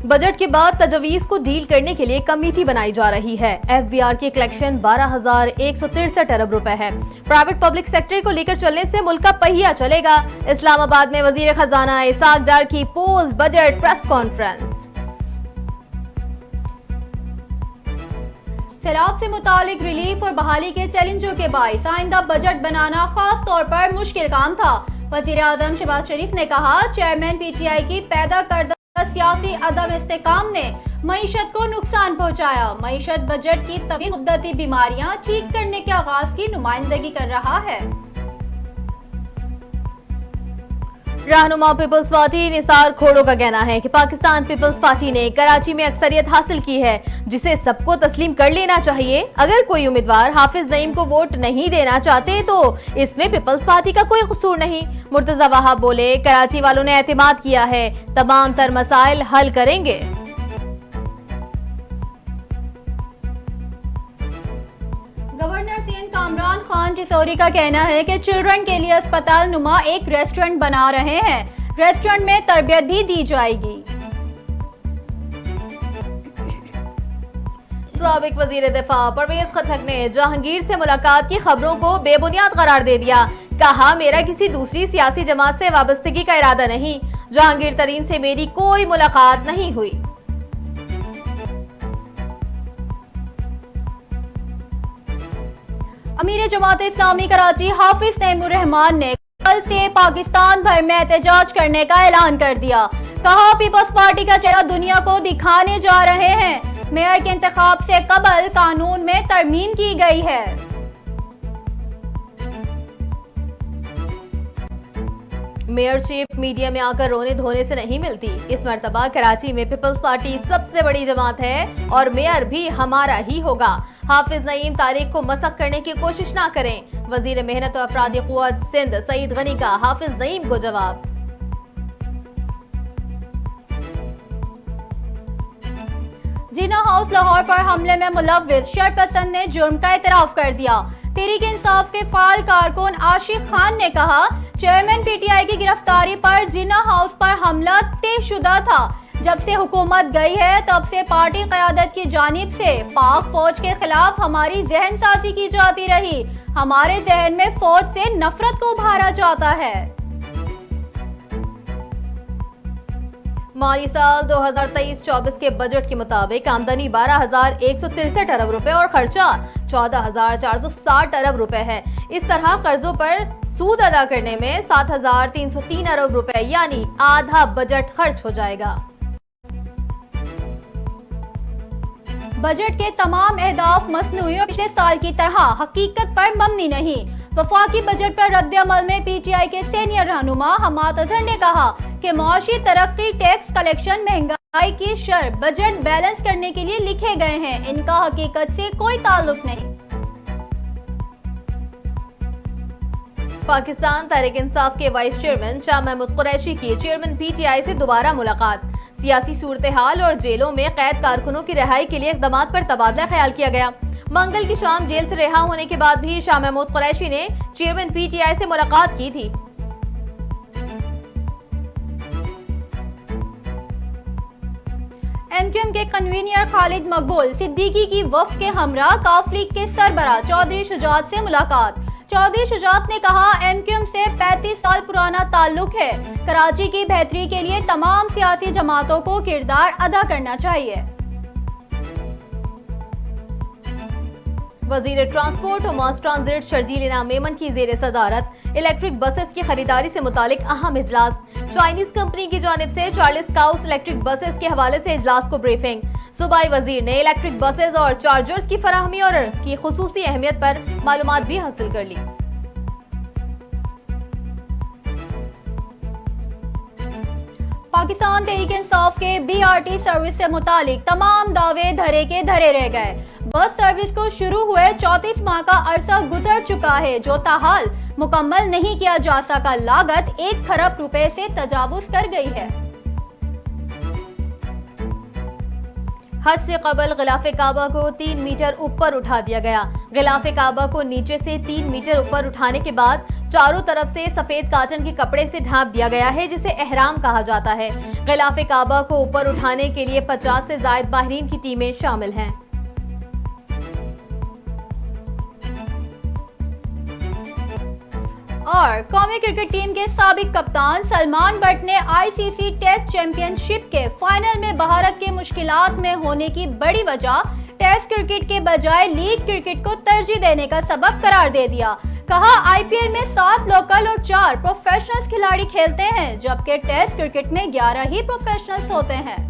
Budget के बाद तजवीज को डील करने के लिए कमेटी बनाई जा रही है। एफबीआर की कलेक्शन 12,163 अरब रुपए है। प्राइवेट पब्लिक सेक्टर को लेकर चलने से मुल्क का पहिया चलेगा। इस्लामाबाद में वजीर खजाना इसाक डार की पोस्ट बजट प्रेस कॉन्फ्रेंस। सैलाब से मुतालिक रिलीफ और बहाली के चैलेंजों के बाइस आइंदा बजट बनाना खास तौर पर मुश्किल काम था। वजीर आजम शहबाज शरीफ ने कहा, चेयरमैन पीटीआई की पैदा करदा सियासी अदम इस्तेकाम ने मईशत को नुकसान पहुंचाया। मईशत बजट की तवील मुद्दती बीमारियां ठीक करने के आगाज की नुमाइंदगी कर रहा है। रहनुमा पीपल्स पार्टी निसार खोड़ो का कहना है कि पाकिस्तान पीपल्स पार्टी ने कराची में अक्सरियत हासिल की है, जिसे सबको तस्लीम कर लेना चाहिए। अगर कोई उम्मीदवार हाफिज नईम को वोट नहीं देना चाहते तो इसमें पीपल्स पार्टी का कोई कसूर नहीं। मुर्तजा वहाब बोले, कराची वालों ने एतमाद किया है, तमाम तर मसाइल हल करेंगे। गवर्नर सीएन कामरान खान चिसौरी का कहना है कि चिल्ड्रन के लिए अस्पताल नुमा एक रेस्टोरेंट बना रहे हैं। रेस्टोरेंट में तरबियत भी दी जाएगी। साबिक वजीर दिफा परवेज खटक ने जहांगीर से मुलाकात की खबरों को बेबुनियाद करार दे दिया। कहा, मेरा किसी दूसरी सियासी जमात से वाबस्तगी का इरादा नहीं। जहांगीर तरीन से मेरी कोई मुलाकात नहीं हुई। अमीर जमात इस्लामी कराची हाफिज नईमुर रहमान ने कल से पाकिस्तान भर में एहतजाज करने का ऐलान कर दिया। कहा, पीपल्स पार्टी का चेहरा दुनिया को दिखाने जा रहे हैं। मेयर के इंतखाब से कबल कानून में तरमीम की गई है। मेयरशिप मीडिया में आकर रोने धोने से नहीं मिलती। इस मर्तबा कराची में पीपल्स पार्टी सबसे बड़ी जमात है और मेयर भी हमारा ही होगा। हाफिज नईम तारीख को मसक करने की कोशिश ना करें। वजीर मेहनत और अफरादी क़ुव्वत सिंध सईद गनी का हाफिज नईम को जवाब। जिना हाउस लाहौर पर हमले में मुलव्विस शरपसंद ने जुर्म का एतराफ कर दिया। तहरीक इंसाफ के फाल कारकुन आशिक खान ने कहा, चेयरमैन पीटीआई की गिरफ्तारी पर जिना हाउस पर हमला तयशुदा था। जब से हुकूमत गई है तब से पार्टी क़यादत की जानिब से पाक फौज के खिलाफ हमारी जहन साजी की जाती रही। हमारे जहन में फौज से नफरत को उभारा जाता है। माली साल 2023-24 के बजट के मुताबिक आमदनी 12,163 अरब रुपए और खर्चा 14,460 अरब रुपए है। इस तरह कर्जों पर सूद अदा करने में 7,303 अरब रुपए यानी आधा बजट खर्च हो जाएगा। बजट के तमाम अहदाफ मसनूई और पिछले साल की तरह हकीकत पर मबनी नहीं। वफाकी बजट पर रद्द-ए-अमल में पीटीआई के सीनियर रहनुमा हमाद अजहर ने कहा कि मुआशी तरक्की, टैक्स कलेक्शन, महंगाई की शर बजट बैलेंस करने के लिए लिखे गए हैं। इनका हकीकत से कोई ताल्लुक नहीं। पाकिस्तान तहरीक इंसाफ के वाइस चेयरमैन शाह महमूद कुरैशी की चेयरमैन पीटीआई से दोबारा मुलाकात। सियासी सूरत हाल और जेलों में कैद कारकुनों की रिहाई के लिए इक़दाम पर तबादला ख्याल किया गया। मंगल की शाम जेल से रिहा होने के बाद भी शाह महमूद कुरैशी ने चेयरमैन पीटीआई से मुलाकात की थी। एमक्यूएम के कन्वीनर खालिद मकबूल सिद्दीकी की वफ़द के हमरा काफ लीग के सरबराह चौधरी शुजात से मुलाकात। चौधरी शुजात ने कहा, एमक्यूएम से 35 साल पुराना ताल्लुक है। कराची की बेहतरी के लिए तमाम सियासी जमातों को किरदार अदा करना चाहिए। वजीर ट्रांसपोर्ट और मास ट्रांजिट शर्जील इनाम मेमन की जेर सदारत इलेक्ट्रिक बसेस की खरीदारी से मुतालिक अहम इजलास। चाइनीज कंपनी की जानिब से चार्ल्स काउस इलेक्ट्रिक बसेस के हवाले से इजलास को ब्रीफिंग। सूबाई वजीर ने इलेक्ट्रिक बसेस और चार्जर्स की फराहमी और की खुसूसी अहमियत पर मालूमात भी हासिल कर ली। पाकिस्तान तहरीक इंसाफ के बीआरटी सर्विस से मुतालिक तमाम दावे धरे के धरे रह गए। बस सर्विस को शुरू हुए 34 माह का अरसा गुजर चुका है, जो ताहाल मुकम्मल नहीं किया जा सका। लागत 1 खरब रुपए से तजावुज कर गई है। हज से कबल गिलाफ काबा को 3 मीटर ऊपर उठा दिया गया। गिलाफ काबा को नीचे से 3 मीटर ऊपर उठाने के बाद चारों तरफ से सफेद काटन के कपड़े से ढांप दिया गया है, जिसे एहराम कहा जाता है। गिलाफ काबा को ऊपर उठाने के लिए 50 से ज्यादा माहिरीन की टीमें शामिल हैं। और कौमी क्रिकेट टीम के साबिक कप्तान सलमान बट ने आईसीसी टेस्ट चैंपियनशिप के फाइनल में भारत के मुश्किलात में होने की बड़ी वजह टेस्ट क्रिकेट के बजाय लीग क्रिकेट को तरजीह देने का सबब करार दे दिया। कहा, आईपीएल में 7 लोकल और 4 प्रोफेशनल खिलाड़ी खेलते हैं, जबकि टेस्ट क्रिकेट में 11 ही प्रोफेशनल्स होते हैं।